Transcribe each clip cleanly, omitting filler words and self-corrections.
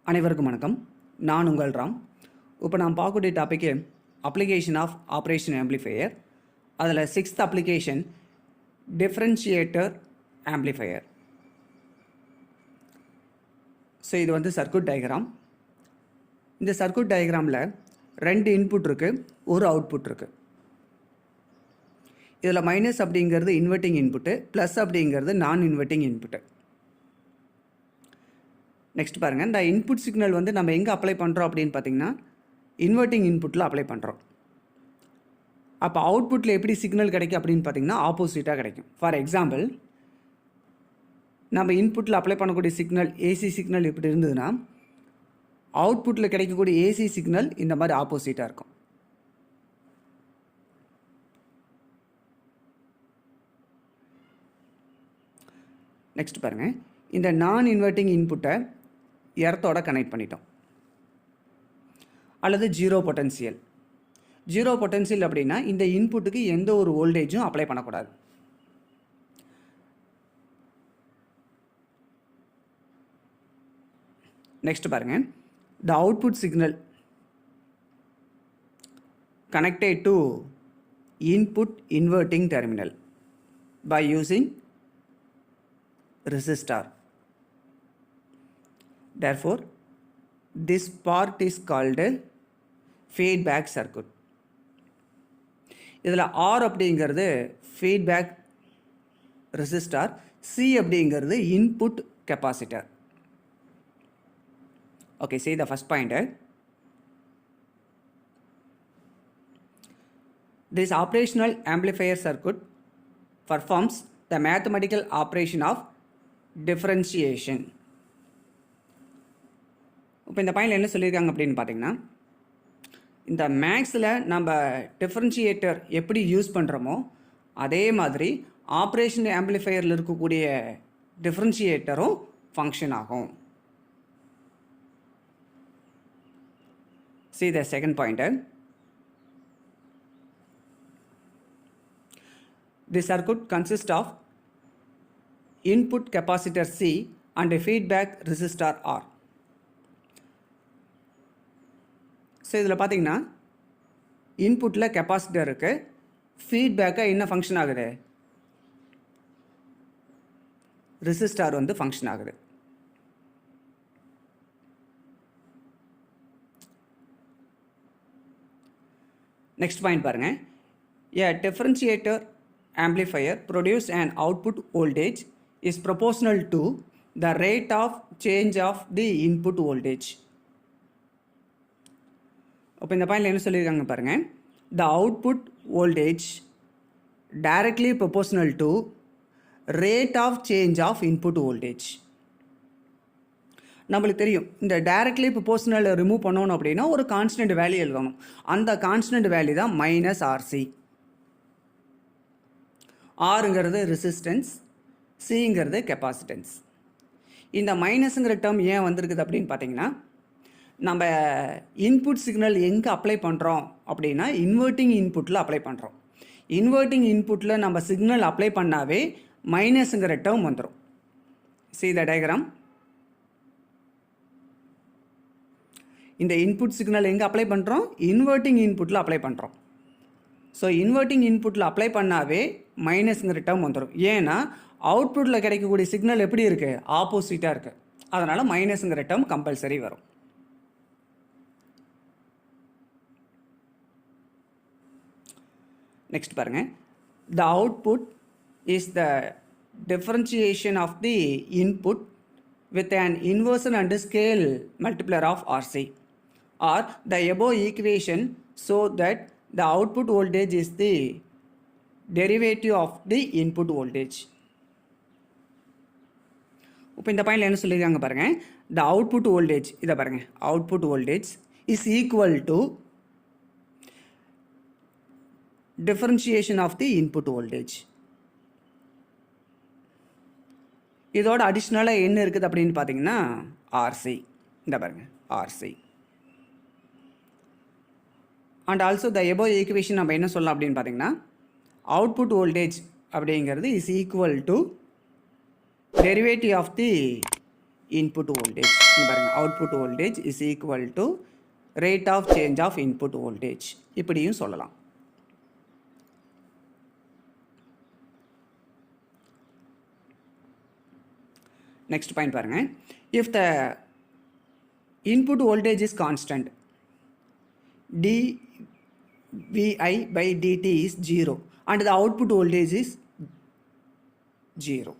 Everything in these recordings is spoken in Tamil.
அனைவருக்கும் வணக்கம். நான் உங்கள் ராம். இப்போ நான் பார்க்கக்கூடிய topic application of operation amplifier. அதில் 6th application differentiator amplifier. So இது வந்து சர்க்யூட் டயக்ராம். இந்த சர்க்யூட் டயக்ராமில் 2 இன்புட் இருக்குது, ஒரு அவுட்புட் இருக்குது. இதில் மைனஸ் அப்படிங்கிறது இன்வெர்ட்டிங் இன்புட்டு, ப்ளஸ் அப்படிங்கிறது நான் இன்வெர்ட்டிங் இன்புட்டு. நெக்ஸ்ட் பாருங்கள், இந்த இன்புட் சிக்னல் வந்து நம்ம எங்கே அப்ளை பண்ணுறோம் அப்படின்னு பார்த்தீங்கன்னா இன்வெர்ட்டிங் இன்புட்டில் அப்ளை பண்ணுறோம். அப்போ அவுட்புட்டில் எப்படி சிக்னல் கிடைக்கும் அப்படின்னு பார்த்தீங்கன்னா ஆப்போசிட்டாக கிடைக்கும். ஃபார் எக்ஸாம்பிள், நம்ம இன்புட்டில் அப்ளை பண்ணக்கூடிய சிக்னல் ஏசி சிக்னல் எப்படி இருந்ததுன்னா அவுட்புட்டில் கிடைக்கக்கூடிய ஏசி சிக்னல் இந்த மாதிரி ஆப்போசிட்டாக இருக்கும். நெக்ஸ்ட் பாருங்கள், இந்த நான் இன்வெர்ட்டிங் இன்புட்டை எர்த்தோட கனெக்ட் பண்ணிட்டோம், அல்லது ஜீரோ பொட்டன்சியல். ஜீரோ பொட்டன்சியல் அப்படின்னா இந்த இன்புட்டுக்கு எந்த ஒரு வோல்டேஜும் அப்ளை பண்ணக்கூடாது. நெக்ஸ்ட் பாருங்க, த output signal connected to input inverting terminal by using resistor. Therefore, this part is called a feedback circuit. இதில் R அப்படிங்கிறது feedback resistor, C அப்படிங்கிறது input capacitor. Okay, see the first point. This operational amplifier circuit performs the mathematical operation of differentiation. இப்போ இந்த பாயிண்டில் என்ன சொல்லியிருக்காங்க அப்படின்னு பார்த்தீங்கன்னா, இந்த மேக்ஸில் நம்ம டிஃப்ரென்ஷியேட்டர் எப்படி யூஸ் பண்ணுறோமோ அதே மாதிரி ஆப்ரேஷன் ஆம்ப்ளிஃபையரில் இருக்கக்கூடிய டிஃப்ரென்ஷியேட்டரும் ஃபங்க்ஷன் ஆகும். See the second point. The circuit consists of input capacitor C and a feedback resistor R. So இதில் பார்த்தீங்கன்னா இன்புட்டில் கெப்பாசிட்டர் இருக்குது, ஃபீட்பேக்காக என்ன ஃபங்க்ஷன் ஆகுது, ரெசிஸ்டார் வந்து ஃபங்க்ஷன் ஆகுது. நெக்ஸ்ட் பாயிண்ட் பாருங்கள், a differentiator amplifier produce an output voltage is proportional to the rate of change of the input voltage. இப்போ இந்த பாயிண்டில் என்ன சொல்லியிருக்காங்க பாருங்கள், the output voltage directly proportional to rate of change of input voltage. நம்மளுக்கு தெரியும், இந்த டைரக்ட்லி ப்ரொபோஷனல் ரிமூவ் பண்ணணும் அப்படின்னா ஒரு கான்ஸ்டன்ட் வேல்யூ எழுதணும். அந்த கான்ஸ்டன்ட் வேல்யூ தான் மைனஸ் ஆர்சி. ஆருங்கிறது ரெசிஸ்டன்ஸ், சிங்கிறது கெப்பாசிட்டன்ஸ். இந்த மைனஸுங்கிற டேர்ம் ஏன் வந்திருக்குது அப்படின்னு பார்த்தீங்கன்னா, நம்ம இன்புட் சிக்னல் எங்கே அப்ளை பண்ணுறோம் அப்படின்னா இன்வெர்ட்டிங் இன்புட்டில் அப்ளை பண்ணுறோம். இன்வெர்ட்டிங் இன்புட்டில் நம்ம சிக்னல் அப்ளை பண்ணாவே மைனஸுங்கிற டேர்ம் வந்துடும். See the diagram. இந்த இன்புட் சிக்னல் எங்கே அப்ளை பண்ணுறோம், இன்வெர்ட்டிங் இன்புட்டில் அப்ளை பண்ணுறோம். ஸோ இன்வெர்ட்டிங் இன்புட்டில் அப்ளை பண்ணாவே மைனஸ்ங்கிற டேர்ம் வந்துடும். ஏன்னா அவுட்புட்டில் கிடைக்கக்கூடிய சிக்னல் எப்படி இருக்குது, ஆப்போசிட்டாக இருக்குது. அதனால் மைனஸுங்கிற டேர்ம் கம்பல்சரி வரும். நெக்ஸ்ட் பாருங்கள், the output is the differentiation of the input with an inversion and scale multiplier of RC, or the above equation so that the output voltage is the derivative of the input voltage. இப்போ இந்த பாயிண்டில் என்ன சொல்லியிருக்காங்க பாருங்கள், the output voltage, இதை பாருங்கள், output voltage is equal to differentiation of the input voltage. இதோட அடிஷ்னலாக என்ன இருக்குது அப்படின்னு பார்த்தீங்கன்னா ஆர்சி. இந்த பாருங்கள் RC. And also the above equation நம்ம என்ன சொல்லலாம் அப்படின்னு பார்த்தீங்கன்னா அவுட்புட் வோல்டேஜ் அப்படிங்கிறது is equal to derivative of the input voltage. பாருங்கள், output voltage is equal to rate of change of input voltage இப்படியும் சொல்லலாம். நெக்ஸ்ட் பாயிண்ட் பாருங்கள். If the input voltage is constant dVi by dt is 0 and the output voltage is 0.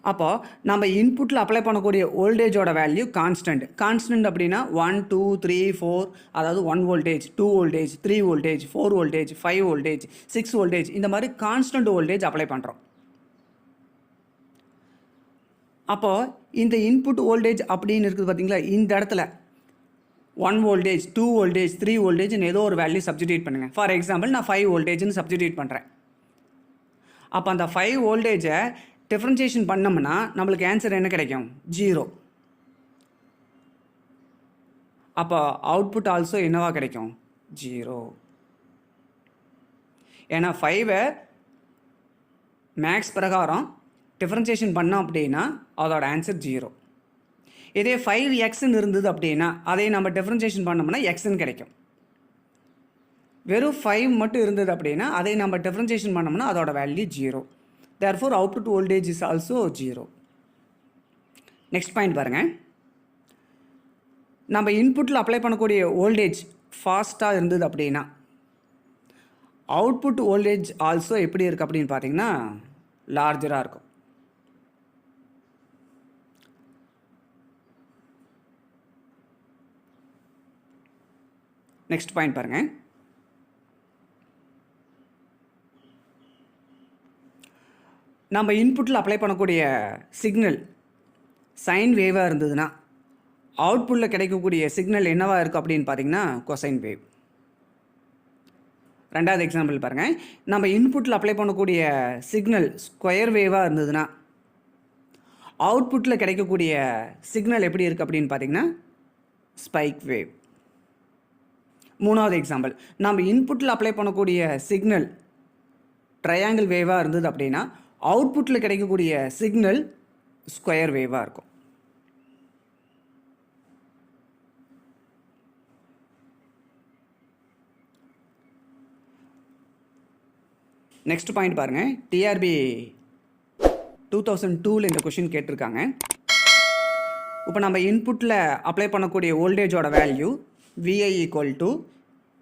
அப்போ நம்ம இன்புட்டில் அப்ளை பண்ணக்கூடிய வோல்டேஜோட வேல்யூ கான்ஸ்டன்ட் அப்படின்னா 1 2 3 4 அதாவது 1 voltage 2 voltage 3 voltage 4 voltage 5 voltage 6 voltage இந்த மாதிரி கான்ஸ்டன்ட் வோல்டேஜ் அப்ளை பண்ணுறோம். அப்போது இந்த இன்புட் வோல்டேஜ் அப்படின்னு இருக்குது பார்த்தீங்களா, இந்த இடத்துல 1 வோல்டேஜ் 2 வோல்டேஜ் 3 வோல்டேஜ்னு ஏதோ ஒரு வேல்யூ சப்ஸ்டிடியூட் பண்ணுங்கள். ஃபார் எக்ஸாம்பிள் நான் 5 வோல்டேஜ்னு சப்ஸ்டிடியூட் பண்ணுறேன். அப்போ அந்த 5 வோல்டேஜை டிஃப்ரென்ஷியேஷன் பண்ணோம்னா நம்மளுக்கு ஆன்சர் என்ன கிடைக்கும்? 0. அப்போ அவுட்புட் ஆல்சோ என்னவா கிடைக்கும்? 0. ஏன்னா 5 மேக்ஸ் பிரகாரம் டிஃப்ரென்ஷியேஷன் பண்ணோம் அப்படின்னா அதோட ஆன்சர் 0. இதே 5xன்னு இருந்தது அப்படின்னா அதை நம்ம டிஃப்ரென்ஷியேஷன் பண்ணோம்னா எக்ஸ்ன்னு கிடைக்கும். வெறும் 5 மட்டும் இருந்தது அப்படின்னா அதை நம்ம டிஃப்ரென்ஷியேஷன் பண்ணோம்னா அதோட value 0. therefore output voltage is also 0. Next point பாருங்கள். நம்ம இன்புட்டில் அப்ளை பண்ணக்கூடிய வோல்டேஜ் ஃபாஸ்ட்டாக இருந்தது அப்படின்னா அவுட்புட் வோல்டேஜ் ஆல்சோ எப்படி இருக்குது அப்படின்னு பார்த்தீங்கன்னா லார்ஜராக இருக்கும். நெக்ஸ்ட் பாயிண்ட் பாருங்கள். நம்ம இன்புட்டில் அப்ளை பண்ணக்கூடிய சிக்னல் சைன் வேவாக இருந்ததுன்னா அவுட்புட்டில் கிடைக்கக்கூடிய சிக்னல் என்னவாக இருக்குது அப்படின்னு பார்த்தீங்கன்னா கொசைன் வேவ். ரெண்டாவது எக்ஸாம்பிள் பாருங்கள். நம்ம இன்புட்டில் அப்ளை பண்ணக்கூடிய சிக்னல் ஸ்கொயர் வேவாக இருந்ததுன்னா அவுட்புட்டில் கிடைக்கக்கூடிய சிக்னல் எப்படி இருக்குது அப்படின்னு பார்த்தீங்கன்னா ஸ்பைக் வேவ். மூணாவது எக்ஸாம்பிள், நம்ம இன்புட்டில் அப்ளை பண்ணக்கூடிய சிக்னல் ட்ரையாங்கிள் வேவாக இருந்தது அப்படின்னா அவுட்புட்டில் கிடைக்கக்கூடிய சிக்னல் ஸ்கொயர் வேவாக இருக்கும். நெக்ஸ்ட் பாயிண்ட் பாருங்கள். டிஆர்பி 2002 இந்த கொஷின் கேட்டிருக்காங்க. இப்போ நம்ம இன்புட்டில் அப்ளை பண்ணக்கூடிய வோல்டேஜோட value VI equal to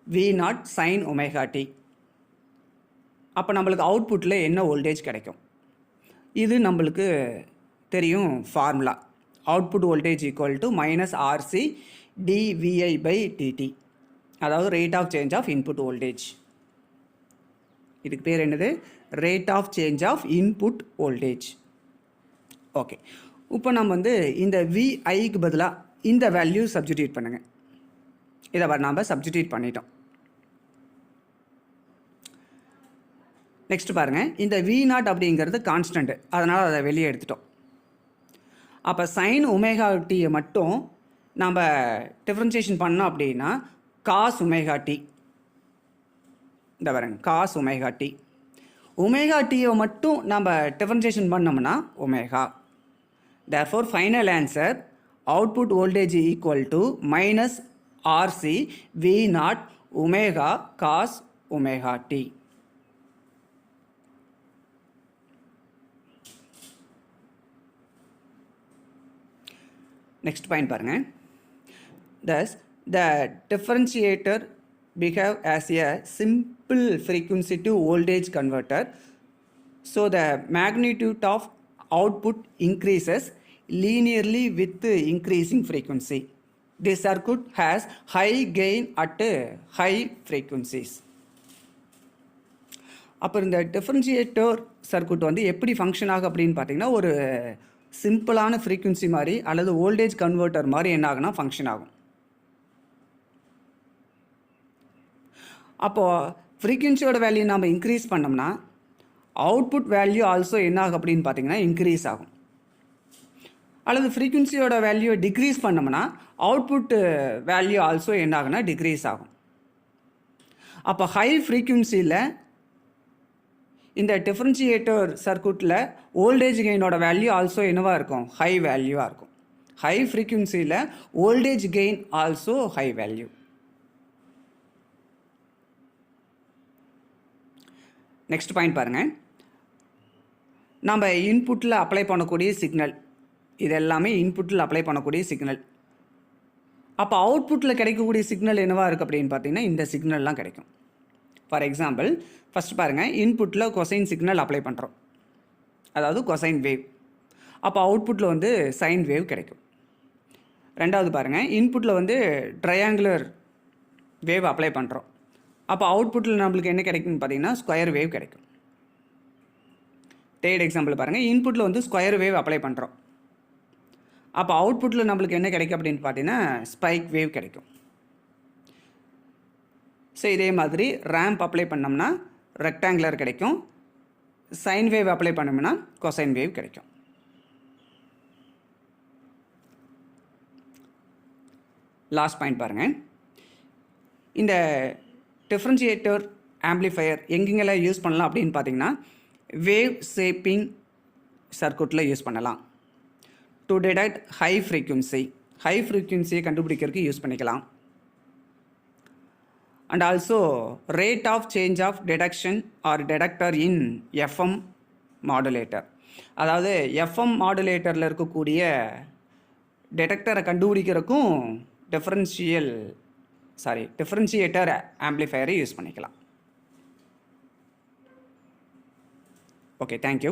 V0 sin omega t. அப்போ நம்மளுக்கு அவுட்புட்டில் என்ன வோல்டேஜ் கிடைக்கும்? இது நம்மளுக்கு தெரியும் formula. Output voltage equal to -RC dVi by dt, அதாவது rate of change of input voltage. இதுக்கு பேர் என்னது? Rate of change of input voltage. Okay, இப்போ நம்ம இந்த VIக்கு பதிலாக இந்த வேல்யூ சப்ஸ்டிடியூட் பண்ணுங்கள். இதை நாம் சப்ஸ்டிடியூட் பண்ணிட்டோம். நெக்ஸ்ட் பாருங்கள். இந்த V0 அப்படிங்கிறது கான்ஸ்டன்ட், அதனால் அதை வெளியே எடுத்துட்டோம். அப்போ சைன் ஒமேகா டியை மட்டும் நம்ம டிஃப்ரென்ஷியேஷன் பண்ணோம் அப்படின்னா காஸ் ஒமேகா டி. இந்த பாருங்க, காஸ் ஒமேகா டி. ஒமேகா டியை மட்டும் நம்ம டிஃப்ரென்ஷியேஷன் பண்ணோம்னா omega. therefore final answer output voltage equal to -RC V0 omega cos omega T. Next point பாருங்கள். thus the differentiator behave as a simple frequency to voltage converter, so the magnitude of output increases linearly with increasing frequency. This circuit has high gain at high frequencies. அப்போ இந்த டிஃப்ரென்ஷியேட்டர் சர்க்யூட் எப்படி ஃபங்க்ஷன் ஆகும் அப்படின்னு பார்த்தீங்கன்னா ஒரு சிம்பிளான ஃப்ரீக்குவன்சி மாதிரி அல்லது வோல்டேஜ் கன்வெர்ட்டர் மாதிரி என்ன ஆகுனா ஃபங்க்ஷன் ஆகும். அப்போது ஃப்ரீக்குவன்சியோட வேல்யூ நம்ம இன்க்ரீஸ் பண்ணோம்னா அவுட்புட் வேல்யூ ஆல்சோ என்ன ஆகும் அப்படின்னு பார்த்தீங்கன்னா இன்க்ரீஸ் ஆகும். அல்லது ஃப்ரீக்குவன்சியோட வேல்யூ டிக்ரீஸ் பண்ணோம்னா அவுட்புட் வேல்யூ ஆல்சோ என்ன ஆகுனா டிக்ரீஸ் ஆகும். அப்போ ஹை ஃப்ரீக்குவன்சியில் இந்த டிஃப்ரென்ஷியேட்டர் சர்க்யூட்டில் வோல்டேஜ் கெயினோட வேல்யூ ஆல்சோ என்னவாக இருக்கும், ஹை வேல்யூவாக இருக்கும். ஹை ஃப்ரீக்வன்சியில் voltage gain also high value. Next point பாருங்கள். நம்ம இன்புட்டில் அப்ளை பண்ணக்கூடிய சிக்னல், இது எல்லாமே இன்புட்டில் அப்ளை பண்ணக்கூடிய சிக்னல். அப்போ அவுட்புட்டில் கிடைக்கக்கூடிய சிக்னல் என்னவாக இருக்குது அப்படின்னு பார்த்தீங்கன்னா இந்த சிக்னல்லாம் கிடைக்கும். ஃபார் எக்ஸாம்பிள் ஃபஸ்ட் பாருங்கள், இன்புட்டில் கொசைன் சிக்னல் அப்ளை பண்ணுறோம், அதாவது கொசைன் வேவ். அப்போ அவுட்புட்டில் வந்து சைன் வேவ் கிடைக்கும். ரெண்டாவது பாருங்கள், இன்புட்டில் வந்து ட்ரையாங்குலர் வேவ் அப்ளை பண்ணுறோம். அப்போ அவுட்புட்டில் நம்மளுக்கு என்ன கிடைக்குன்னு பார்த்தீங்கன்னா ஸ்கொயர் வேவ் கிடைக்கும். தேர்ட் எக்ஸாம்பிள் பாருங்கள், இன்புட்டில் வந்து ஸ்கொயர் வேவ் அப்ளை பண்ணுறோம். அப்போ அவுட்புட்டில் நம்மளுக்கு என்ன கிடைக்கும் அப்படின்னு பார்த்தீங்கன்னா ஸ்பைக் வேவ் கிடைக்கும். ஸோ இதே மாதிரி ரேம்ப் அப்ளை பண்ணோம்னா ரெக்டாங்குலர் கிடைக்கும், சைன் வேவ் அப்ளை பண்ணோம்னா கொசைன் வேவ் கிடைக்கும். லாஸ்ட் பாயிண்ட் பாருங்கள். இந்த டிஃப்ரென்ஷியேட்டர் ஆம்ப்ளிஃபையர் எங்கெங்கெல்லாம் யூஸ் பண்ணலாம் அப்படின்னு பார்த்தீங்கன்னா வேவ் ஷேப்பிங் சர்க்யூட்டில் யூஸ் பண்ணலாம். டு டிடெக்ட் ஹை ஃப்ரீக்வன்சியை கண்டுபிடிக்கிறதுக்கு யூஸ் பண்ணிக்கலாம். And also rate of change of detection or detector in FM modulator, அதாவது எஃப்எம் மாடுலேட்டரில் இருக்கக்கூடிய டிடெக்டரை கண்டுபிடிக்கிறதுக்கும் டிஃப்ரென்ஷியேட்டர் ஆம்ப்ளிஃபையரை யூஸ் பண்ணிக்கலாம். Okay, thank you.